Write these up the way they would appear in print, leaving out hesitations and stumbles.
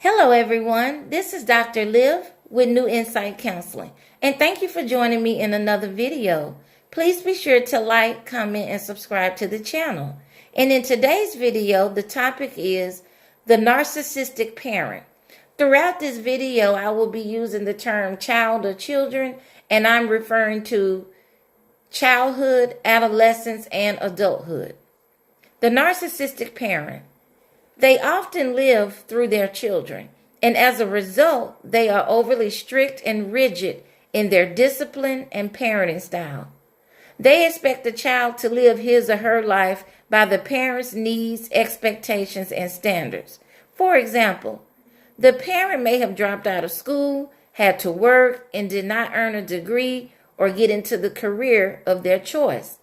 Hello, everyone. This is Dr. Liv with New Insight Counseling, and thank you for joining me in another video. Please be sure to like, comment, and subscribe to the channel. And in today's video, the topic is the narcissistic parent. Throughout this video, I will be using the term child or children, and I'm referring to childhood, adolescence, and adulthood. The narcissistic parent. They often live through their children, and as a result, they are overly strict and rigid in their discipline and parenting style. They expect the child to live his or her life by the parent's needs, expectations, and standards. For example, the parent may have dropped out of school, had to work, and did not earn a degree or get into the career of their choice.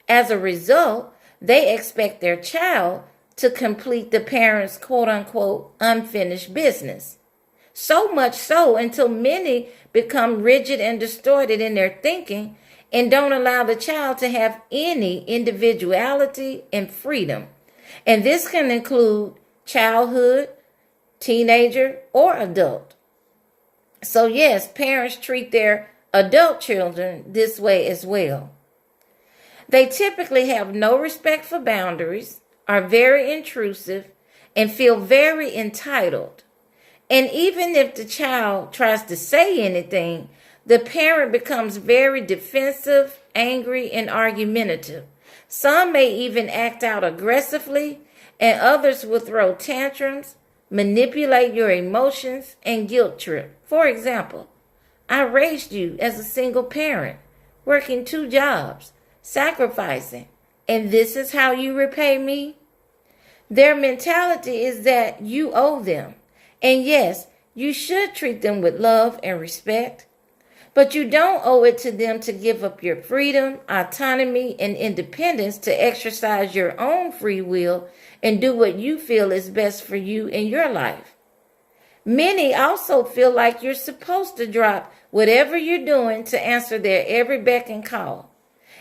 As a result, they expect their child to complete the parent's quote-unquote unfinished business. So much so until many become rigid and distorted in their thinking and don't allow the child to have any individuality and freedom. And this can include childhood, teenager, or adult. So yes, parents treat their adult children this way as well. They typically have no respect for boundaries, are very intrusive, and feel very entitled. And even if the child tries to say anything, the parent becomes very defensive, angry, and argumentative. Some may even act out aggressively, and others will throw tantrums, manipulate your emotions, and guilt trip. For example, I raised you as a single parent, working 2 jobs, sacrificing, and this is how you repay me? Their mentality is that you owe them. And yes, you should treat them with love and respect, but you don't owe it to them to give up your freedom, autonomy, and independence to exercise your own free will and do what you feel is best for you in your life. Many also feel like you're supposed to drop whatever you're doing to answer their every beck and call.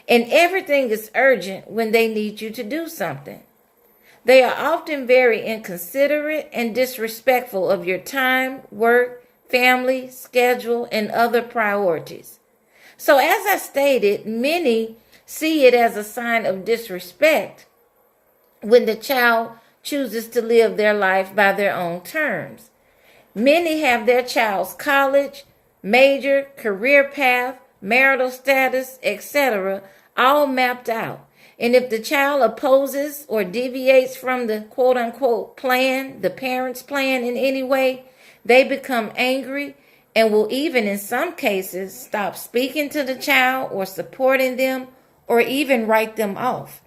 And everything is urgent when they need you to do something. They are often very inconsiderate and disrespectful of your time, work, family, schedule, and other priorities. So as I stated, many see it as a sign of disrespect when the child chooses to live their life by their own terms. Many have their child's college, major, career path, marital status, etc., all mapped out. And if the child opposes or deviates from the quote-unquote plan, the parent's plan in any way, they become angry and will even in some cases stop speaking to the child or supporting them or even write them off.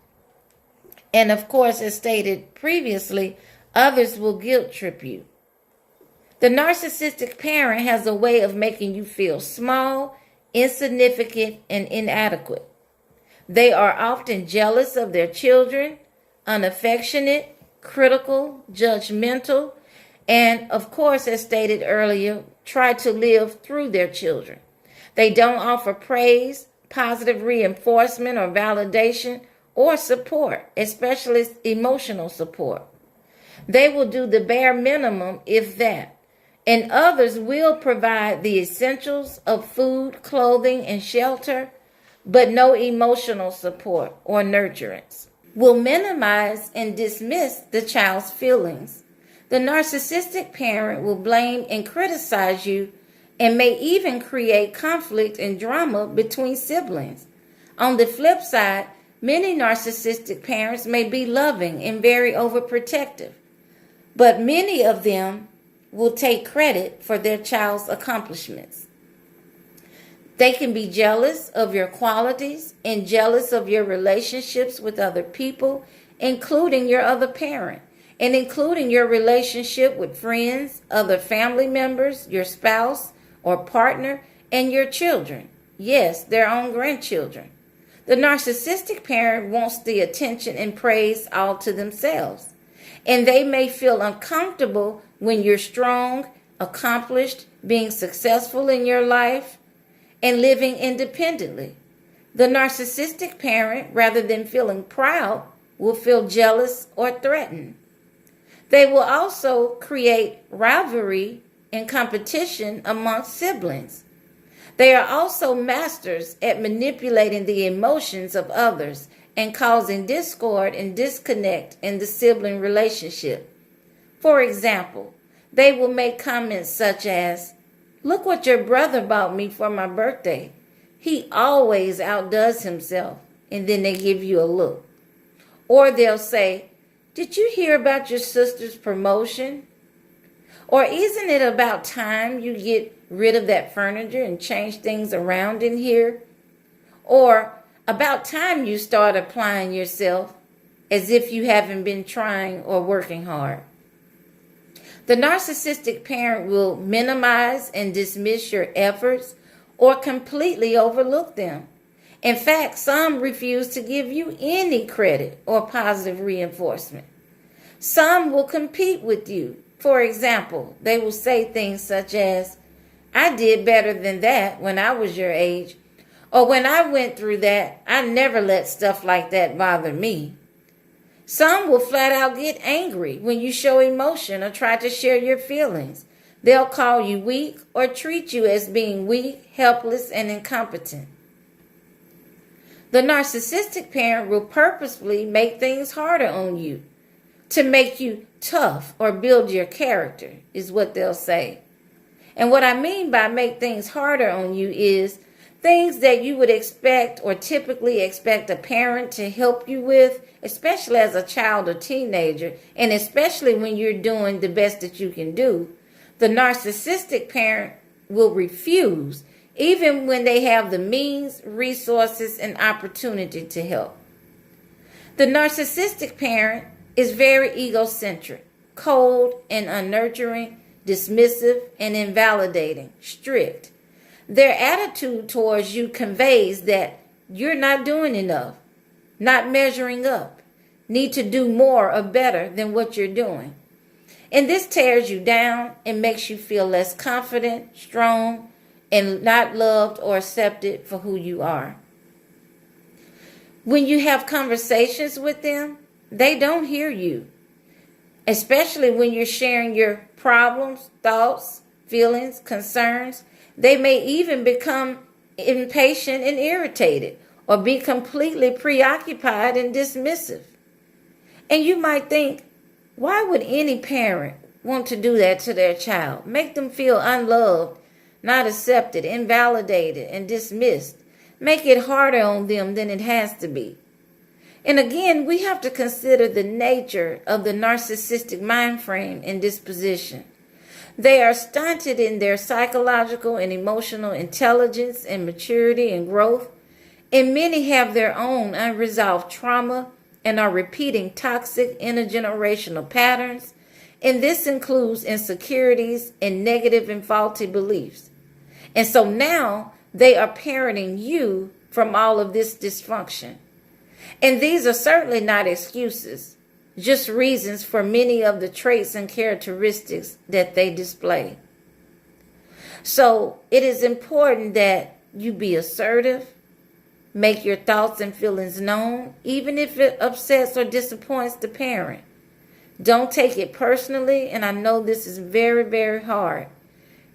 And of course, as stated previously, others will guilt trip you. The narcissistic parent has a way of making you feel small, insignificant, and inadequate. They are often jealous of their children, unaffectionate, critical, judgmental, and of course, as stated earlier, try to live through their children. They don't offer praise, positive reinforcement or validation, or support, especially emotional support. They will do the bare minimum, if that. And others will provide the essentials of food, clothing, and shelter, but no emotional support or nurturance. Will minimize and dismiss the child's feelings. The narcissistic parent will blame and criticize you and may even create conflict and drama between siblings. On the flip side, many narcissistic parents may be loving and very overprotective, but many of them will take credit for their child's accomplishments. They can be jealous of your qualities and jealous of your relationships with other people, including your other parent, and including your relationship with friends, other family members, your spouse or partner, and your children. Yes, their own grandchildren. The narcissistic parent wants the attention and praise all to themselves, and they may feel uncomfortable when you're strong, accomplished, being successful in your life, and living independently. The narcissistic parent, rather than feeling proud, will feel jealous or threatened. They will also create rivalry and competition amongst siblings. They are also masters at manipulating the emotions of others and causing discord and disconnect in the sibling relationship. For example, they will make comments such as, "Look what your brother bought me for my birthday. He always outdoes himself," and then they give you a look. Or they'll say, "Did you hear about your sister's promotion?" Or, "Isn't it about time you get rid of that furniture and change things around in here?" Or, "About time you start applying yourself," as if you haven't been trying or working hard. The narcissistic parent will minimize and dismiss your efforts or completely overlook them. In fact, some refuse to give you any credit or positive reinforcement. Some will compete with you. For example, they will say things such as, "I did better than that when I was your age," or "When I went through that, I never let stuff like that bother me." Some will flat out get angry when you show emotion or try to share your feelings. They'll call you weak or treat you as being weak, helpless, and incompetent. The narcissistic parent will purposefully make things harder on you to make you tough or build your character, is what they'll say. And what I mean by make things harder on you is things that you would expect or typically expect a parent to help you with, especially as a child or teenager, and especially when you're doing the best that you can do. The narcissistic parent will refuse, even when they have the means, resources, and opportunity to help. The narcissistic parent is very egocentric, cold and unnurturing, dismissive and invalidating, strict. Their attitude towards you conveys that you're not doing enough, not measuring up, need to do more or better than what you're doing. And this tears you down and makes you feel less confident, strong, and not loved or accepted for who you are. When you have conversations with them, they don't hear you, especially when you're sharing your problems, thoughts, feelings, concerns. They may even become impatient and irritated or be completely preoccupied and dismissive. And you might think, why would any parent want to do that to their child? Make them feel unloved, not accepted, invalidated, and dismissed. Make it harder on them than it has to be. And again, we have to consider the nature of the narcissistic mind frame and disposition. They are stunted in their psychological and emotional intelligence and maturity and growth, and many have their own unresolved trauma and are repeating toxic intergenerational patterns, and this includes insecurities and negative and faulty beliefs. And so now they are parenting you from all of this dysfunction. And these are certainly not excuses, just reasons for many of the traits and characteristics that they display. So it is important that you be assertive, make your thoughts and feelings known, even if it upsets or disappoints the parent. Don't take it personally, and I know this is very, very hard.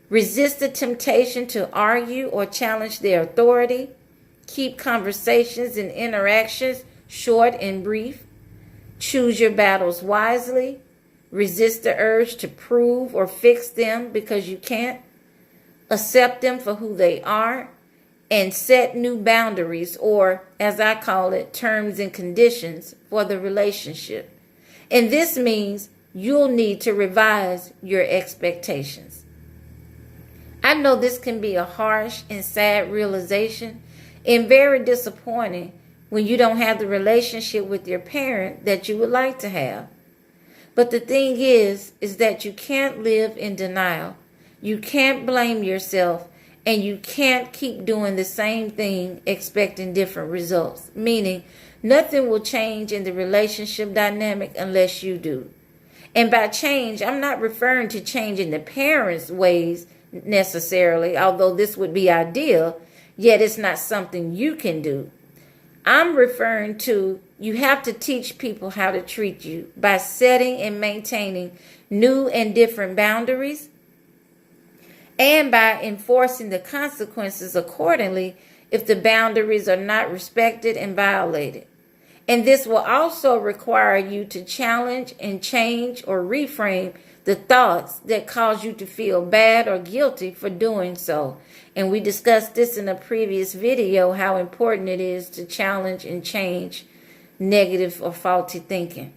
Resist the temptation to argue or challenge their authority. Keep conversations and interactions short and brief. Choose your battles wisely. Resist the urge to prove or fix them because you can't. Accept them for who they are. And set new boundaries, or as I call it, terms and conditions for the relationship. And this means you'll need to revise your expectations. I know this can be a harsh and sad realization and very disappointing when you don't have the relationship with your parent that you would like to have. But the thing is that you can't live in denial. You can't blame yourself, and you can't keep doing the same thing expecting different results. Meaning, nothing will change in the relationship dynamic unless you do. And by change, I'm not referring to changing the parents' ways necessarily, although this would be ideal, yet it's not something you can do. I'm referring to you have to teach people how to treat you by setting and maintaining new and different boundaries, and by enforcing the consequences accordingly if the boundaries are not respected and violated. And this will also require you to challenge and change or reframe the thoughts that cause you to feel bad or guilty for doing so. And we discussed this in a previous video, how important it is to challenge and change negative or faulty thinking.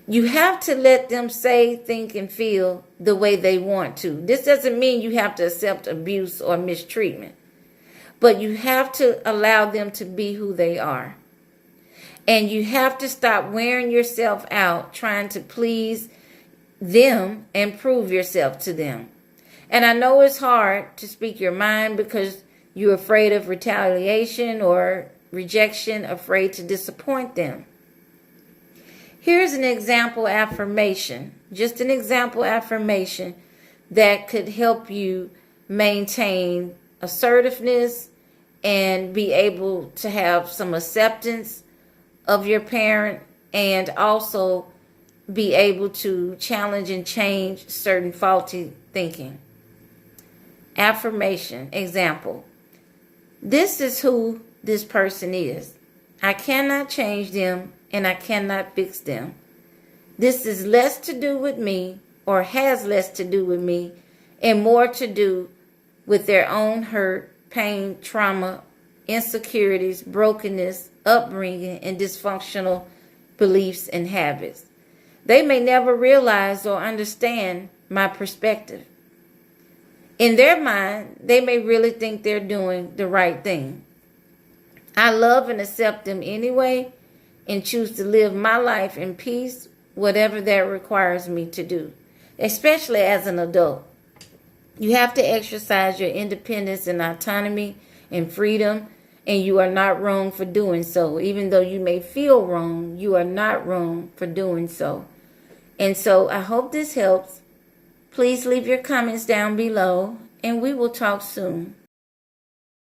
You have to let them say, think, and feel the way they want to. This doesn't mean you have to accept abuse or mistreatment, but you have to allow them to be who they are. And you have to stop wearing yourself out trying to please them and prove yourself to them. And I know it's hard to speak your mind because you're afraid of retaliation or rejection, afraid to disappoint them. Here's an example affirmation, just an example affirmation that could help you maintain assertiveness and be able to have some acceptance of your parent, and also be able to challenge and change certain faulty thinking. Affirmation, example. This is who this person is. I cannot change them and I cannot fix them. This is less to do with me, or has less to do with me, and more to do with their own hurt, pain, trauma, insecurities, brokenness, upbringing, and dysfunctional beliefs and habits. They may never realize or understand my perspective. In their mind, they may really think they're doing the right thing. I love and accept them anyway and choose to live my life in peace, whatever that requires me to do, especially as an adult. You have to exercise your independence and autonomy and freedom, and you are not wrong for doing so. Even though you may feel wrong, you are not wrong for doing so. And so I hope this helps. Please leave your comments down below, and we will talk soon.